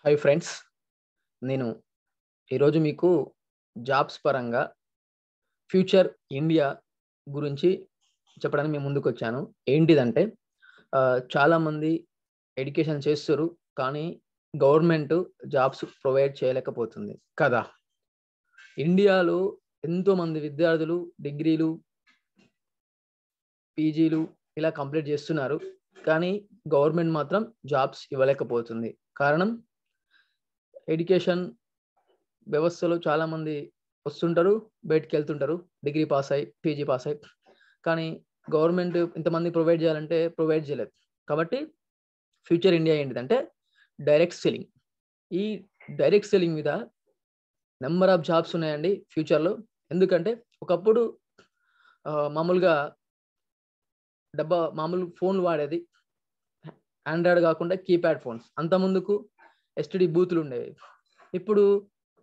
Hi friends. నేను ఈరోజు మీకు జాబ్స్ పరంగా ఫ్యూచర్ ఇండియా గురించి చెప్పడానికి మీ ముందుకొచ్చాను. ఏంటిదంటే చాలామంది ఎడ్యుకేషన్ చేస్తుర్రు. కానీ గవర్నమెంట్ జాబ్స్ ప్రొవైడ్ చేయలేకపోతుంది కదా! ఇండియాలో ఎంతోమంది విద్యార్థులు డిగ్రీలు, పీజీలు ఇలా కంప్లీట్ చేస్తున్నారు. కానీ గవర్నమెంట్ మాత్రం జాబ్స్ ఇవ్వలేకపోతుంది. కారణం ఎడ్యుకేషన్ వ్యవస్థలో చాలామంది వస్తుంటారు, బయటికెళ్తుంటారు. డిగ్రీ పాస్ అయ్యి, పీజీ పాస్ అయ్యి. కానీ గవర్నమెంట్ ఇంతమందికి ప్రొవైడ్ చేయాలంటే ప్రొవైడ్ చేయలేదు. కాబట్టి ఫ్యూచర్ ఇండియా ఏంటిదంటే డైరెక్ట్ సెల్లింగ్. ఈ డైరెక్ట్ సెల్లింగ్ మీద నంబర్ ఆఫ్ జాబ్స్ ఉన్నాయండి ఫ్యూచర్‌లో. ఎందుకంటే ఒకప్పుడు మామూలుగా మామూలు ఫోన్‌లు వాడేది. ఆండ్రాయిడ్ కాకుండా కీప్యాడ్ ఫోన్స్. అంతకుముందుకు ఎస్టీడీ బూతులు ఉండేవి. ఇప్పుడు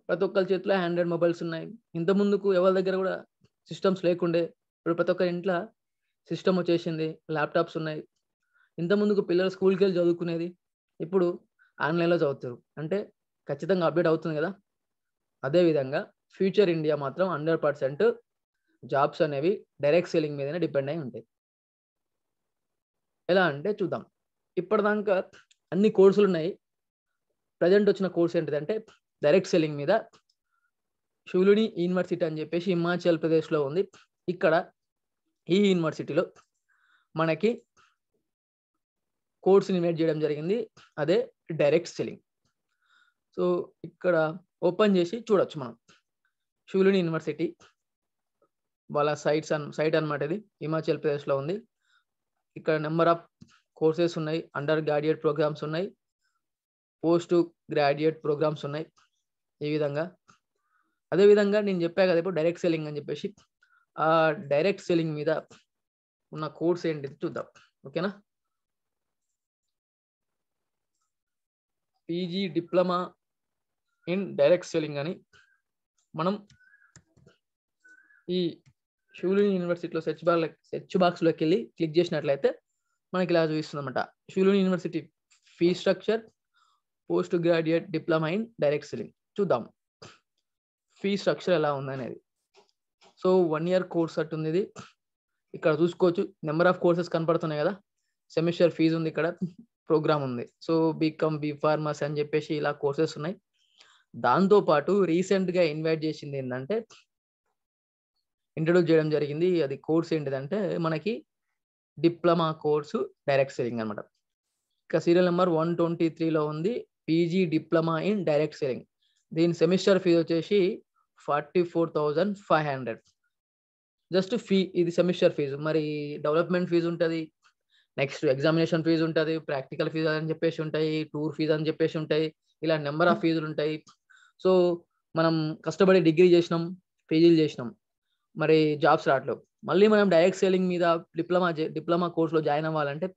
ప్రతి ఒక్కరి చేతిలో ఆండ్రాయిడ్ మొబైల్స్ ఉన్నాయి. ఇంతకుముందుకు ఎవరి దగ్గర కూడా సిస్టమ్స్ లేకుండే. ఇప్పుడు ప్రతి ఒక్కరి ఇంట్ల సిస్టమ్ వచ్చేసింది. ల్యాప్‌టాప్స్ ఉన్నాయి. ఇంతకుముందుకు పిల్లలు స్కూల్‌కెళ్ళి చదువుకునేది. ఇప్పుడు ఆన్‌లైన్‌లో చదువుతుర్రు. అంటే ఖచ్చితంగా అప్‌డేట్ అవుతుంది కదా! అదే విధంగా ఫ్యూచర్ ఇండియా మాత్రం 100% జాబ్స్ అనేవి డైరెక్ట్ సెల్లింగ్ మీదనే డిపెండ్ అయ్యి ఉంటాయి. ఎలా అంటే చూద్దాం. ఇప్పటిదాకా అన్ని కోర్సులున్నాయి. ప్రెజెంట్ వచ్చిన కోర్స్ ఏంటిదంటే డైరెక్ట్ సెల్లింగ్ మీద షులుని యూనివర్సిటీ అని చెప్పేసి హిమాచల్ ప్రదేశ్‌లో ఉంది. ఇక్కడ ఈ యూనివర్సిటీలో మనకి కోర్స్‌ని ఇన్వైట్ చేయడం జరిగింది. అదే డైరెక్ట్ సెల్లింగ్. సో, ఇక్కడ ఓపెన్ చేసి చూడొచ్చు మనం. షులుని యూనివర్సిటీ వాళ్ళ సైట్ అన్నమాట ఇది. హిమాచల్ ప్రదేశ్‌లో ఉంది. ఇక్కడ నంబర్ ఆఫ్ కోర్సెస్ ఉన్నాయి. అండర్ గ్రాడ్యుయేట్ ప్రోగ్రామ్స్ ఉన్నాయి. పోస్ట్ గ్రాడ్యుయేట్ ప్రోగ్రామ్స్ ఉన్నాయి. ఈ విధంగా. అదే విధంగా నేను చెప్పా కదా! ఇప్పుడు డైరెక్ట్ సెల్లింగ్ అని చెప్పేసి. ఆ డైరెక్ట్ సెల్లింగ్ మీద ఉన్న కోర్స్ ఏంటిది చూద్దాం. ఓకేనా? PG diploma in direct selling అని మనం ఈ షులుని యూనివర్సిటీలో సెర్చ్ బాక్స్‌లోకెళ్ళి క్లిక్ చేసినట్లయితే మనకి ఇలా చూపిస్తుందన్నమాట. Shoolini university fee structure, post graduate diploma in direct selling. చూద్దాం. ఫీ స్ట్రక్చర్ ఎలా ఉందనేది. సో, 1 ఇయర్ కోర్స్ అట్టుంది ఇది. ఇక్కడ చూసుకోవచ్చు. నంబర్ ఆఫ్ కోర్సెస్ కనపడుతున్నాయి కదా! సెమిస్టర్ ఫీజ్ ఉంది ఇక్కడ. ప్రోగ్రామ్ ఉంది. సో, బీకామ్, బీఫార్మసీ అని చెప్పేసి ఇలా కోర్సెస్ ఉన్నాయి. దాంతో పాటు రీసెంట్‌గా ఇన్వైట్ చేసింది ఏందంటే ఇంట్రొడ్యూస్ చేయడం జరిగింది. అది కోర్స్ ఏంటిదంటే మనకి డిప్లొమా కోర్సు డైరెక్ట్ సెల్లింగ్ అన్నమాట. ఇక సీరియల్ నంబర్ 123లో ఉంది. PG diploma in direct selling. దీని సెమిస్టర్ ఫీజ్ వచ్చేసి 44,500. జస్ట్ ఫీ ఇది సెమిస్టర్ ఫీజు. మరి డెవలప్‌మెంట్ ఫీజ్ ఉంటది. నెక్స్ట్ ఎగ్జామినేషన్ ఫీజ్ ఉంటది. ప్రాక్టికల్ ఫీజ్ అని చెప్పేసి ఉంటాయి. టూర్ ఫీజ్ అని చెప్పేసి ఉంటాయి. ఇలా నంబర్ ఆఫ్ ఫీజులు ఉంటాయి. సో, మనం కష్టపడి డిగ్రీ చేసినాం, పీజీలు చేసినాం. మరి జాబ్స్ రావట్లేవు. మళ్ళీ మనం డైరెక్ట్ సెల్లింగ్ మీద డిప్లొమా కోర్స్‌లో జాయిన్ అవ్వాలంటే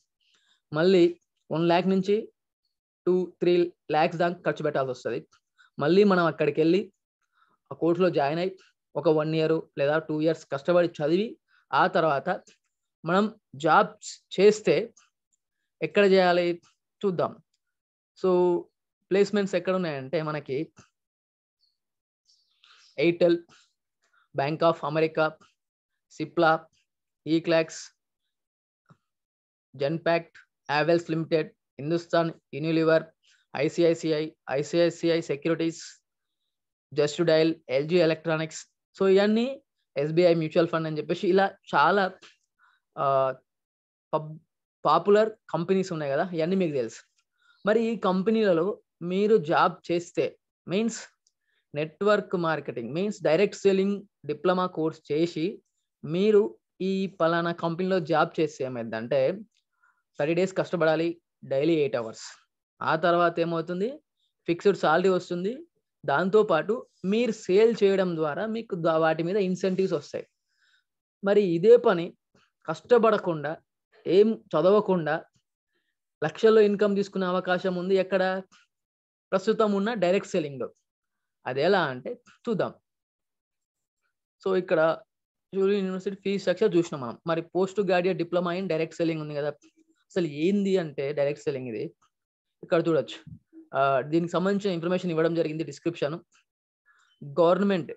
మళ్ళీ 1,00,000 నుంచి 2-3 లాక్స్ దాకా ఖర్చు పెట్టాల్సొస్తది. మళ్ళీ మనం అక్కడికెళ్ళి ఆ కోర్స్‌లో జాయిన్ అయ్యి ఒక 1 ఇయర్ లేదా 2 ఇయర్స్ కష్టపడి చదివి ఆ తర్వాత మనం జాబ్స్ చేస్తే ఎక్కడ చేయాలి చూద్దాం. సో, ప్లేస్‌మెంట్స్ ఎక్కడున్నాయంటే మనకి Airtel, Bank of America, Cipla, eClerx, Genpact, Havells limited, Hindustan Unilever, ICICI securities, Just Dial, LG electronics. So, ఇయన్నీ ఎస్‌బీఐ మ్యూచువల్ ఫండ్ అని చెప్పేసి ఇలా చాలా ఆహ్, పబ్ పాపులర్ కంపెనీస్ ఉన్నాయి కదా! ఇయన్నీ మీకు తెలుసు. మరి ఈ కంపెనీలలో మీరు జాబ్ చేస్తే means network marketing means direct selling diploma course చేసి మీరు ఈ పలానా కంపెనీలో జాబ్ చేస్తే ఏమైద్దంటే 30 డేస్ కష్టపడాలి. Daily 8 hours. ఆ తర్వాత ఏమవుతుంది ఫిక్స్డ్ సాలరీ వస్తుంది. దాంతో పాటు మీరు సేల్ చేయడం ద్వారా మీకు వాటి మీద ఇన్సెంటివ్స్ వస్తాయి. మరి ఇదే పని కష్టపడకుండా, ఏం చదవకుండా లక్షల్లో ఇన్‌కమ్ తీసుకునే అవకాశం ఉంది. ఎక్కడ? ప్రస్తుతం ఉన్న డైరెక్ట్ సెల్లింగ్‌లో. అదెలా అంటే చూద్దాం. సో, ఇక్కడ షులిని యూనివర్సిటీ ఫీ స్ట్రక్చర్ చూసినాం మనం. మరి post graduate diploma in direct selling ఉంది కదా! అసలు ఏంది అంటే డైరెక్ట్ సెల్లింగ్ ఇది. ఇక్కడ చూడొచ్చు. దీనికి సంబంధించిన ఇన్ఫర్మేషన్ ఇవ్వడం జరిగింది డిస్క్రిప్షన్. గవర్నమెంట్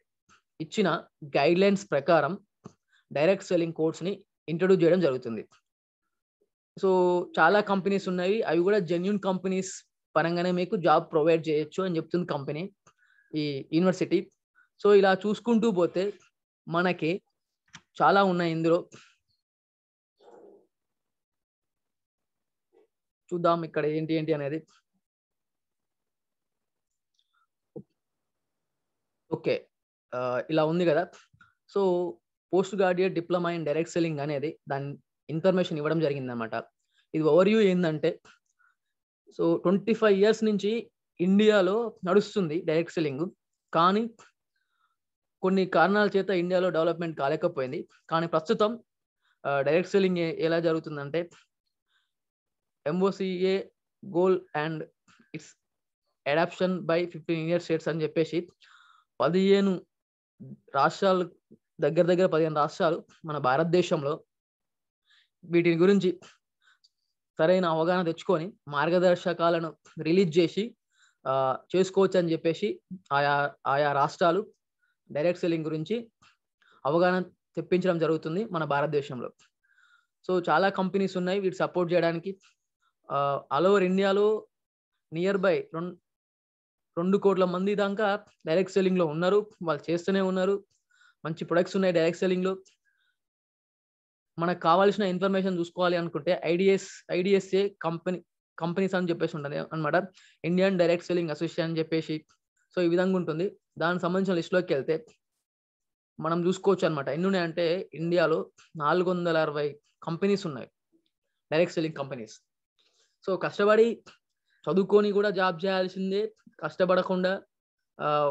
ఇచ్చిన గైడ్లైన్స్ ప్రకారం డైరెక్ట్ సెల్లింగ్ కోర్స్ని ఇంట్రొడ్యూస్ చేయడం జరుగుతుంది. సో చాలా కంపెనీస్ ఉన్నాయి, అవి కూడా జెన్యూన్ కంపెనీస్ పరంగానే మీకు జాబ్ ప్రొవైడ్ చేయొచ్చు అని చెప్తుంది కంపెనీ, ఈ యూనివర్సిటీ. సో ఇలా చూసుకుంటూ పోతే మనకి చాలా ఉన్నాయి. ఇందులో చూద్దాం ఇక్కడ ఏంటి ఏంటి అనేది. ఓకే, ఇలా ఉంది కదా. So post graduate diploma in direct selling అనేది దాని ఇన్ఫర్మేషన్ ఇవ్వడం జరిగింది అనమాట. ఇది ఓవర్వ్యూ ఏంటంటే, సో 25 years నుంచి ఇండియాలో నడుస్తుంది డైరెక్ట్ సెల్లింగ్. కానీ కొన్ని కారణాల చేత ఇండియాలో డెవలప్మెంట్ కాలేకపోయింది. కానీ ప్రస్తుతం డైరెక్ట్ సెల్లింగ్ ఎలా జరుగుతుందంటే, MOCA goal and its adoption by 15 United States అని చెప్పేసి 15 రాష్ట్రాలు, దగ్గర 15 రాష్ట్రాలు మన భారతదేశంలో వీటి గురించి సరైన అవగాహన తెచ్చుకొని మార్గదర్శకాలను రిలీజ్ చేసి చేసుకోవచ్చు అని చెప్పేసి ఆయా రాష్ట్రాలు డైరెక్ట్ సెల్లింగ్ గురించి అవగాహన తెప్పించడం జరుగుతుంది మన భారతదేశంలో. సో చాలా కంపెనీస్ ఉన్నాయి వీటి సపోర్ట్ చేయడానికి. ఆల్ ఓవర్ ఇండియాలో నియర్ బై 2 కోట్ల మంది దాకా డైరెక్ట్ సెల్లింగ్లో ఉన్నారు, వాళ్ళు చేస్తూనే ఉన్నారు. మంచి ప్రొడక్ట్స్ ఉన్నాయి డైరెక్ట్ సెల్లింగ్లో. మనకు కావాల్సిన ఇన్ఫర్మేషన్ చూసుకోవాలి అనుకుంటే IDSA కంపెనీస్ అని చెప్పేసి ఉంటుంది అనమాట, ఇండియన్ డైరెక్ట్ సెల్లింగ్ అసోసియేషన్ అని చెప్పేసి. సో ఈ విధంగా ఉంటుంది. దానికి సంబంధించిన లిస్ట్లోకి వెళ్తే మనం చూసుకోవచ్చు అనమాట. ఎన్ని ఉన్నాయంటే ఇండియాలో 460 కంపెనీస్ ఉన్నాయి, డైరెక్ట్ సెల్లింగ్ కంపెనీస్. సో కష్టపడి చదువుకొని కూడా జాబ్ చేయాల్సిందే, కష్టపడకుండా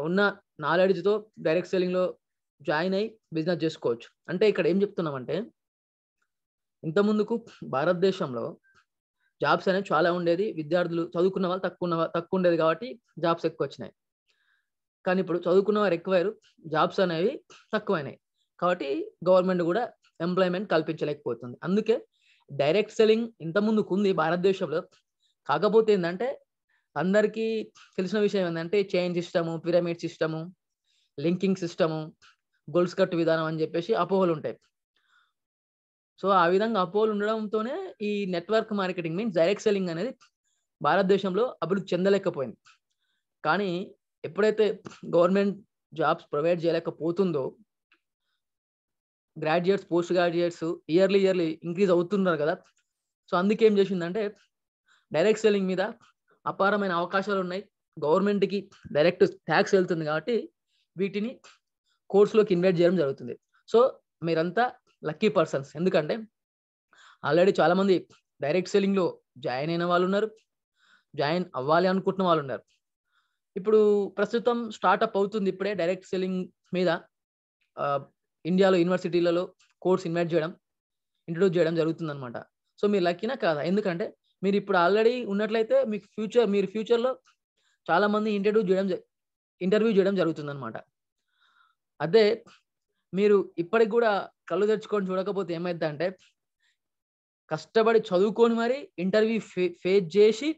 ఉన్న నాలెడ్జ్తో డైరెక్ట్ సెల్లింగ్లో జాయిన్ అయ్యి బిజినెస్ చేసుకోవచ్చు. అంటే ఇక్కడ ఏం చెప్తున్నామంటే, ఇంతకుముందుకు భారతదేశంలో జాబ్స్ అనేవి చాలా ఉండేది, విద్యార్థులు చదువుకున్న వాళ్ళు తక్కువ ఉండేది కాబట్టి జాబ్స్ ఎక్కువ వచ్చినాయి. కానీ ఇప్పుడు చదువుకున్న వారు ఎక్కువయ్యారు, జాబ్స్ అనేవి తక్కువైనాయి. కాబట్టి గవర్నమెంట్ కూడా ఎంప్లాయ్మెంట్ కల్పించలేకపోతుంది. అందుకే డైరెక్ట్ సెల్లింగ్ ఇంతకుముందుకు ఉంది భారతదేశంలో. కాకపోతే ఏంటంటే, అందరికీ తెలిసిన విషయం ఏంటంటే chain system, pyramid system, linking system, గొలుసు కట్టు విధానం అని చెప్పేసి అపోహలు ఉంటాయి. సో ఆ విధంగా అపోహలు ఉండడంతోనే ఈ network marketing means direct selling అనేది భారతదేశంలో అభివృద్ధి చెందలేకపోయింది. కానీ ఎప్పుడైతే గవర్నమెంట్ జాబ్స్ ప్రొవైడ్ చేయలేకపోతుందో, graduates, post graduates yearly increase అవుతున్నారు కదా. సో అందుకే ఏం చేసిందంటే, డైరెక్ట్ సెల్లింగ్ మీద అపారమైన అవకాశాలు ఉన్నాయి. గవర్నమెంట్కి డైరెక్ట్ ట్యాక్స్ వెళ్తుంది కాబట్టి వీటిని కోర్సులోకి ఇన్వైట్ చేయడం జరుగుతుంది. సో మీరంతా లక్కీ పర్సన్స్. ఎందుకంటే ఆల్రెడీ చాలామంది డైరెక్ట్ సెల్లింగ్లో జాయిన్ అయిన వాళ్ళు ఉన్నారు, జాయిన్ అవ్వాలి అనుకుంటున్న వాళ్ళు ఉన్నారు. ఇప్పుడు ప్రస్తుతం స్టార్ట్అప్ అవుతుంది ఇప్పుడే డైరెక్ట్ సెల్లింగ్ మీద. ఇండియాలో యూనివర్సిటీలలో కోర్స్ ఇంట్రొడ్యూస్ చేయడం జరుగుతుంది అనమాట. సో మీరు లక్కీనా కాదా? ఎందుకంటే మీరు ఇప్పుడు ఆల్రెడీ ఉన్నట్లయితే మీకు మీరు ఫ్యూచర్లో చాలామంది ఇంటర్వ్యూ చేయడం జరుగుతుంది అనమాట. అదే మీరు ఇప్పటికి కూడా కళ్ళు తెచ్చుకొని చూడకపోతే ఏమైందంటే, కష్టపడి చదువుకొని మరి ఇంటర్వ్యూ ఫేస్ చేసి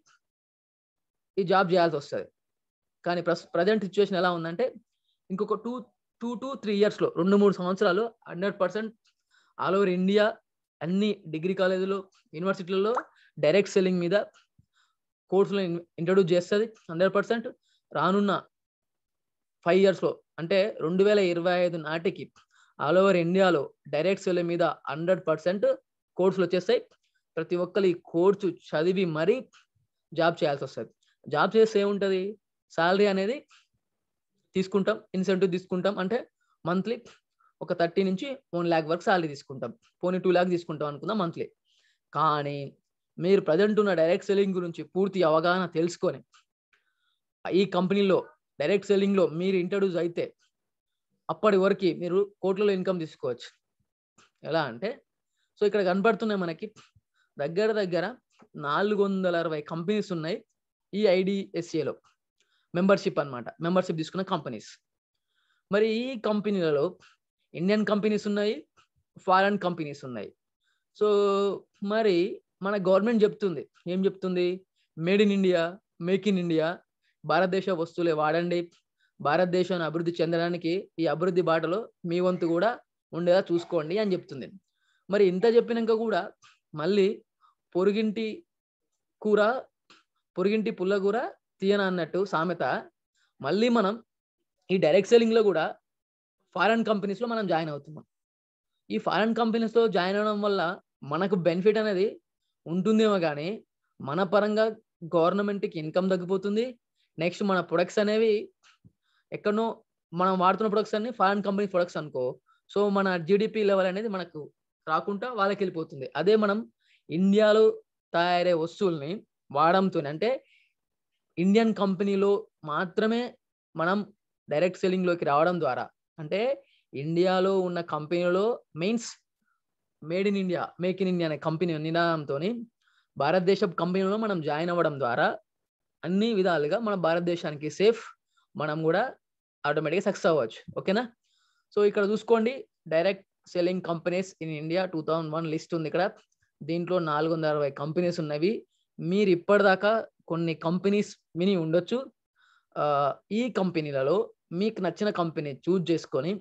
ఈ జాబ్ చేయాల్సి వస్తుంది. కానీ ప్రజెంట్ సిచ్యువేషన్ ఎలా ఉందంటే, ఇంకొక 2 to 3 yearsలో 2-3 సంవత్సరాలు 100% ఆల్ ఓవర్ ఇండియా అన్ని డిగ్రీ కాలేజీలో, యూనివర్సిటీలలో డైరెక్ట్ సెల్లింగ్ మీద కోర్సులు ఇంట్రొడ్యూస్ చేస్తుంది 100%. రానున్న 5 yearsలో అంటే 2025 నాటికి ఆల్ ఓవర్ ఇండియాలో డైరెక్ట్ సెల్లింగ్ మీద 100% కోర్సులు వచ్చేస్తాయి. ప్రతి ఒక్కరు ఈ కోర్సు చదివి మరీ జాబ్ చేయాల్సి వస్తుంది. జాబ్ చేస్తే ఏముంటుంది, శాలరీ అనేది తీసుకుంటాం, ఇన్సెంటివ్ తీసుకుంటాం. అంటే మంత్లీ ఒక 30 నుంచి 1 lakh వరకు శాలరీ తీసుకుంటాం, పోనీ 2 lakh తీసుకుంటాం అనుకుందాం మంత్లీ. కానీ మీరు ప్రజెంట్ ఉన్న డైరెక్ట్ సెల్లింగ్ గురించి పూర్తి అవగాహన తెలుసుకొని ఈ కంపెనీలో డైరెక్ట్ సెల్లింగ్లో మీరు ఇంట్రొడ్యూస్ అయితే అప్పటి వరకు మీరు కోట్లలో ఇన్కమ్ తీసుకోవచ్చు. ఎలా అంటే, సో ఇక్కడ కనపడుతున్నాయి మనకి దగ్గర 460 కంపెనీస్ ఉన్నాయి ఈ IDSAలో మెంబర్షిప్ అనమాట, మెంబర్షిప్ తీసుకున్న కంపెనీస్. మరి ఈ కంపెనీలలో ఇండియన్ కంపెనీస్ ఉన్నాయి, ఫారెన్ కంపెనీస్ ఉన్నాయి. సో మరి మన గవర్నమెంట్ చెప్తుంది, ఏం చెప్తుంది, made in India, make in India, భారతదేశ వస్తువులే వాడండి, భారతదేశాన్ని అభివృద్ధి చెందడానికి ఈ అభివృద్ధి బాటలో మీ వంతు కూడా ఉండేలా చూసుకోండి అని చెప్తుంది. మరి ఇంత చెప్పినాక కూడా మళ్ళీ పొరుగింటి కూర పొరుగింటి పుల్లగూర తీయన అన్నట్టు సామెత, మళ్ళీ మనం ఈ డైరెక్ట్ సెల్లింగ్‌లో కూడా ఫారెన్ కంపెనీస్‌లో మనం జాయిన్ అవుతున్నాం. ఈ ఫారెన్ కంపెనీస్‌లో జాయిన్ అవ్వడం వల్ల మనకు బెనిఫిట్ అనేది ఉంటుందేమో గానీ, మన పరంగా గవర్నమెంట్‌కి ఇన్‌కమ్ తగ్గిపోతుంది. నెక్స్ట్ మన ప్రొడక్ట్స్ అనేవి ఎక్కడనో మనం వాడుతున్న ప్రొడక్ట్స్ అన్నీ ఫారెన్ కంపెనీ ప్రొడక్ట్స్ అనుకో. సో, మన జీడీపీ లెవెల్ అనేది మనకు రాకుండా వాళ్ళకెళ్ళిపోతుంది. అదే మనం ఇండియాలో తయారయ్యే వస్తువుల్ని వాడడంతోనే, అంటే ఇండియన్ కంపెనీలో మాత్రమే మనం డైరెక్ట్ సెల్లింగ్‌లోకి రావడం ద్వారా, అంటే ఇండియాలో ఉన్న కంపెనీలో means made in India, make in India అనే కంపెనీ నినాదంతోని భారతదేశపు కంపెనీలో మనం జాయిన్ అవ్వడం ద్వారా అన్ని విధాలుగా మన భారతదేశానికి సేఫ్. మనం గూడా ఆటోమేటిక్‌గా సక్సెస్ అవ్వచ్చు. ఓకేనా? సో, ఇక్కడ చూసుకోండి, direct selling companies in India 2001 list ఉంది ఇక్కడ. దీంట్లో 460 కంపెనీస్ ఉన్నవి. మీరు ఇప్పటిదాకా కొన్ని కంపెనీస్ విని ఉండొచ్చు. ఈ కంపెనీలలో మీకు నచ్చిన కంపెనీ చూజ్ చేసుకొని,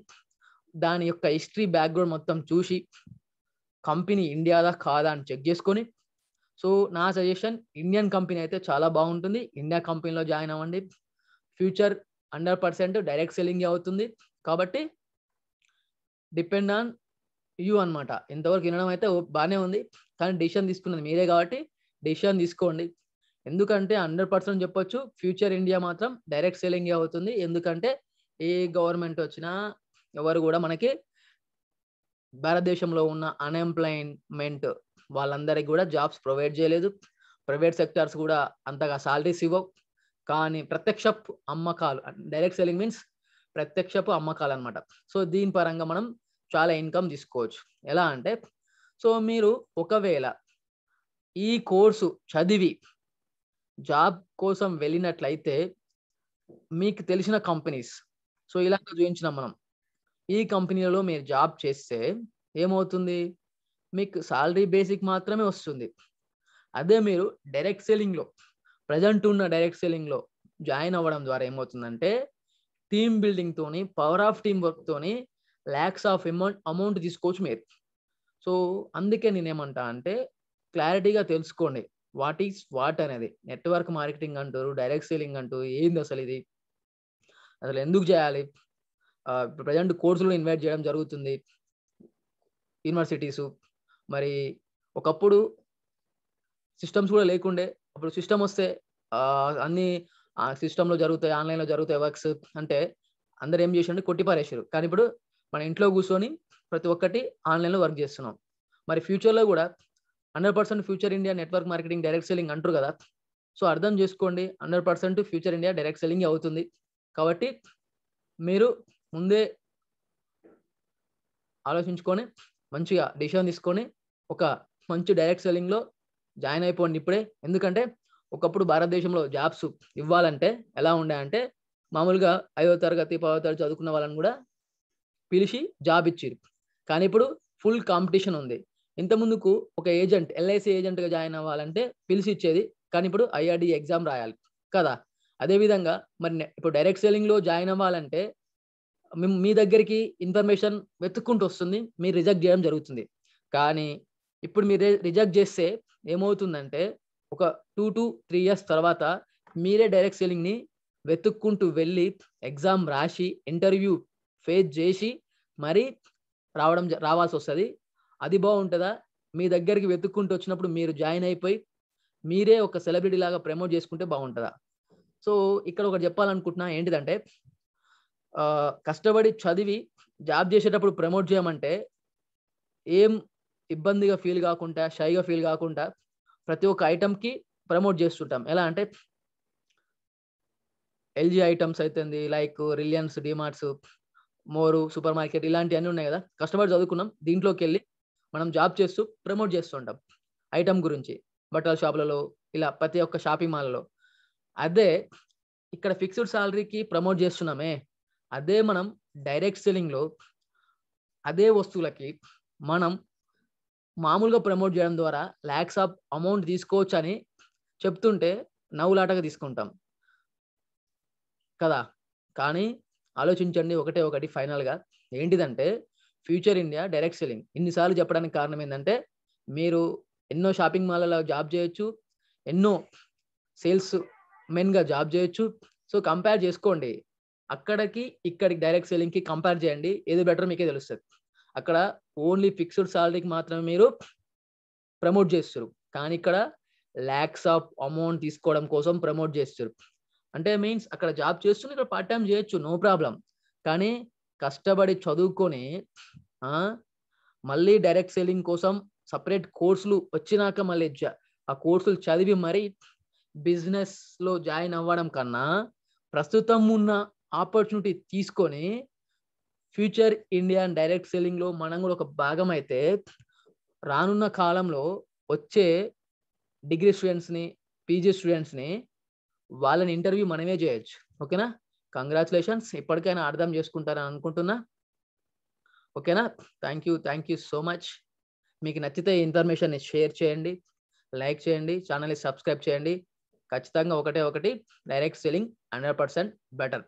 దాని యొక్క హిస్టరీ, బ్యాక్‌గ్రౌండ్ మొత్తం చూసి, కంపెనీ ఇండియాదా కాదా అని చెక్ చేసుకొని, సో, నా సజెషన్ ఇండియన్ కంపెనీ అయితే చాలా బాగుంటుంది. ఇండియా కంపెనీలో జాయిన్ అవ్వండి. ఫ్యూచర్ 100% డైరెక్ట్ సెల్లింగే అవుతుంది. కాబట్టి డిపెండ్ ఆన్ యూ అన్నమాట. ఇంతవరకు వినడం అయితే బానే ఉంది. కానీ డెసిషన్ తీసుకున్నది మీరే కాబట్టి డెసిషన్ తీసుకోండి. ఎందుకంటే 100% చెప్పొచ్చు, ఫ్యూచర్ ఇండియా మాత్రం డైరెక్ట్ సెల్లింగే అవుతుంది. ఎందుకంటే ఏ గవర్నమెంట్ వచ్చినా ఎవరు గూడా మనకి భారతదేశంలో ఉన్న అన్‌ఎంప్లాయ్‌మెంట్ వాళ్ళందరికి గూడా జాబ్స్ ప్రొవైడ్ చేయలేదు. ప్రైవేట్ సెక్టార్స్ గూడా అంతగా సాలరీస్ ఇవ్వవు. కానీ ప్రత్యక్షపు అమ్మకాలు, డైరెక్ట్ సెల్లింగ్ మీన్స్ ప్రత్యక్షపు అమ్మకాలన్నమాట. సో, దీని పరంగా మనం చాలా ఇన్‌కమ్ తీసుకోవచ్చు. ఎలా అంటే, సో, మీరు ఒకవేళ ఈ కోర్సు చదివి జాబ్ కోసం వెళ్ళినట్లయితే మీకు తెలిసిన కంపెనీస్, సో, ఇలాగ చూయించినాం మనం. ఈ కంపెనీలలో మీరు జాబ్ చేస్తే ఏమవుతుంది? మీకు సాలరీ బేసిక్ మాత్రమే వస్తుంది. అదే మీరు డైరెక్ట్ సెల్లింగ్‌లో, ప్రెజెంట్ ఉన్న డైరెక్ట్ సెల్లింగ్‌లో జాయిన్ అవ్వడం ద్వారా ఏమవుతుందంటే, టీమ్ బిల్డింగ్‌తోని, పవర్ ఆఫ్ టీమ్ వర్క్‌తోని లాక్స్ ఆఫ్ అమౌంట్ తీసుకోవచ్చు మీరు. సో, అందుకే నేనేమంటా అంటే, క్లారిటీగా తెలుసుకోండి. వాట్ ఈస్ వాట్ అనేది. నెట్వర్క్ మార్కెటింగ్ అంటారు, డైరెక్ట్ సెల్లింగ్ అంటారు. ఏందసలిది? అసలు ఎందుకు చేయాలి? ఇప్పుడు ప్రెజెంట్ కోర్సులు ఇన్వైట్ చేయడం జరుగుతుంది యూనివర్సిటీసు. మరి ఒకప్పుడు సిస్టమ్స్ కూడా లేకుండే. అప్పుడు సిస్టమ్ వస్తే అన్నీ సిస్టమ్‌లో జరుగుతాయి, ఆన్‌లైన్‌లో జరుగుతాయి వర్క్స్ అంటే అందరూ ఏం చేసిండ్రు, కొట్టి పారేసిర్రు. కానీ ఇప్పుడు మన ఇంట్లో కూర్చొని ప్రతి ఒక్కటి ఆన్‌లైన్‌లో వర్క్ చేస్తున్నాం. మరి ఫ్యూచర్‌లో కూడా 100% future India network marketing direct selling అంటారు కదా! సో, అర్థం చేసుకోండి, 100% ఫ్యూచర్ ఇండియా డైరెక్ట్ సెల్లింగే అవుతుంది. కాబట్టి మీరు ముందే ఆలోచించుకొని, మంచిగా డెసిషన్ తీసుకొని, ఒక మంచి డైరెక్ట్ సెల్లింగ్‌లో జాయిన్ అయిపోండి ఇప్పుడే. ఎందుకంటే, ఒకప్పుడు భారతదేశంలో జాబ్స్ ఇవ్వాలంటే ఎలా ఉండే అంటే, మామూలుగా 5వ తరగతి, 10వ తరగతి చదువుకున్న వాళ్ళని గూడా పిలిచి జాబ్ ఇచ్చిర్రు. కానీ ఇప్పుడు ఫుల్ కాంపిటీషన్ ఉంది. ఇంతకుముందుకు ఒక ఏజెంట్, ఎల్ఐసీ ఏజెంట్‌గా జాయిన్ అవ్వాలంటే పిలిచి ఇచ్చేది. కానీ ఇప్పుడు ఐఆర్‌డీ ఎగ్జామ్ రాయాలి కదా! అదే విధంగా మరి ఇప్పుడు డైరెక్ట్ సెల్లింగ్‌లో జాయిన్ అవ్వాలంటే మీ దగ్గరికి ఇన్ఫర్మేషన్ వెతుక్కుంటూ వస్తుంది. మీరు రిజెక్ట్ జేయడం జరుగుతుంది. కానీ ఇప్పుడు మీరు రిజెక్ట్ జేస్తే ఏమవుతుందంటే, ఒక 2-3 ఇయర్స్ తర్వాత మీరే డైరెక్ట్ సెల్లింగ్‌ని వెతుక్కుంటూ వెళ్లి, ఎగ్జామ్ రాసి, ఇంటర్వ్యూ ఫేస్ జేసి మరి రావాల్సొస్తది. అది బావుంటదా? మీ దగ్గరికి వెతుక్కుంటూ వచ్చినప్పుడు మీరు జాయిన్ అయిపోయి, మీరే ఒక సెలబ్రిటీ లాగా ప్రమోట్ జేసుకుంటే బావుంటదా? సో, ఇక్కడ ఒకటి జెప్పాలనుకుంటున్నా ఏంటిదంటే, కష్టపడి చదివి జాబ్ జేసేటప్పుడు ప్రమోట్ జేయమంటే, ఏం ఇబ్బందిగా ఫీల్ గాకుండా, షైగా ఫీల్ గాకుండా ప్రతి ఒక్క ఐటెమ్‌కి ప్రమోట్ జేస్తుంటాం. ఎలా అంటే ఎల్‌జీ ఐటెమ్స్ అయితేంది, లైక్ రిలయన్స్, డీమార్ట్స్, మోరు, సూపర్ మార్కెట్ ఇలాంటియన్నీ ఉన్నాయి గదా! కష్టపడి చదువుకున్నాం. దీంట్లోకెళ్ళి మనం జాబ్ చేస్తూ ప్రమోట్ జేస్తూ ఉంటాం ఐటెమ్ గురించి. బట్టల షాపులలో, ఇలా ప్రతి ఒక్క షాపింగ్ మాల్‌లో. అదే ఇక్కడ ఫిక్స్డ్ సాలరీకి ప్రమోట్ జేస్తున్నామే, అదే మనం డైరెక్ట్ సెల్లింగ్‌లో అదే వస్తువులకి మనం మామూలుగా ప్రమోట్ జేయడం ద్వారా లాక్స్ ఆఫ్ అమౌంట్ తీసుకోవచ్చని చెప్తుంటే, నవ్వులాటగా తీసుకుంటాం కదా. కానీ ఆలోచించండి ఒకటి ఫైనల్‌గా ఏంటిదంటే ఫ్యూచర్ ఇండియా డైరెక్ట్ సెల్లింగ్. ఇన్ని సార్లు చెప్పడానికి కారణం ఏందంటే మీరు ఎన్నో షాపింగ్ మాల్‌లలో జాబ్ చేయొచ్చు. ఎన్నో సేల్స్ మెన్‌గా జాబ్ చేయొచ్చు. సో, కంపేర్ చేసుకోండి. అక్కడికి, ఇక్కడికి డైరెక్ట్ సెల్లింగ్‌కి కంపేర్ చేయండి. ఏది బెటరో మీకే తెలుస్తది. అక్కడ ఓన్లీ ఫిక్స్డ్ సాలరీకి మాత్రమే మీరు ప్రమోట్ చేస్తుర్రు. కానీ ఇక్కడ లాక్స్ ఆఫ్ అమౌంట్ తీసుకోవడం కోసం ప్రమోట్ చేస్తుర్రు. అంటే మీన్స్ అక్కడ జాబ్ చేస్తూనే ఇక్కడ పార్ట్ టైమ్ చేయొచ్చు. No problem. కానీ కష్టపడి చదువుకొని ఆ! మళ్ళీ డైరెక్ట్ సెల్లింగ్ కోసం సెపరేట్ కోర్సులు వచ్చినాక మళ్ళీ ఆ కోర్సులు చదివి మరి బిజినెస్‌లో జాయిన్ అవ్వడం కన్నా, ప్రస్తుతం ఉన్న ఆపర్చునిటీ తీసుకొని ఫ్యూచర్ ఇండియన్ డైరెక్ట్ సెల్లింగ్‌లో మనం గూడా ఒక భాగమైతే రానున్న కాలంలో వచ్చే డిగ్రీ స్టూడెంట్స్‌ని, పీజీ స్టూడెంట్స్‌ని వాళ్ళని ఇంటర్వ్యూ మనమే జేయొచ్చు. ఓకేనా? కంగ్రాచ్యులేషన్స్. ఇప్పటికైనా అర్థం చేసుకుంటారని అనుకుంటున్నా. ఓకేనా? Thank you so much. మీకు నచ్చితే ఈ ఇన్ఫర్మేషన్‌ని షేర్ చేయండి, లైక్ చేయండి, ఛానెల్‌ని సబ్స్క్రైబ్ చేయండి. ఖచ్చితంగా ఒకటే ఒకటి డైరెక్ట్ సెల్లింగ్ 100% బెటర్.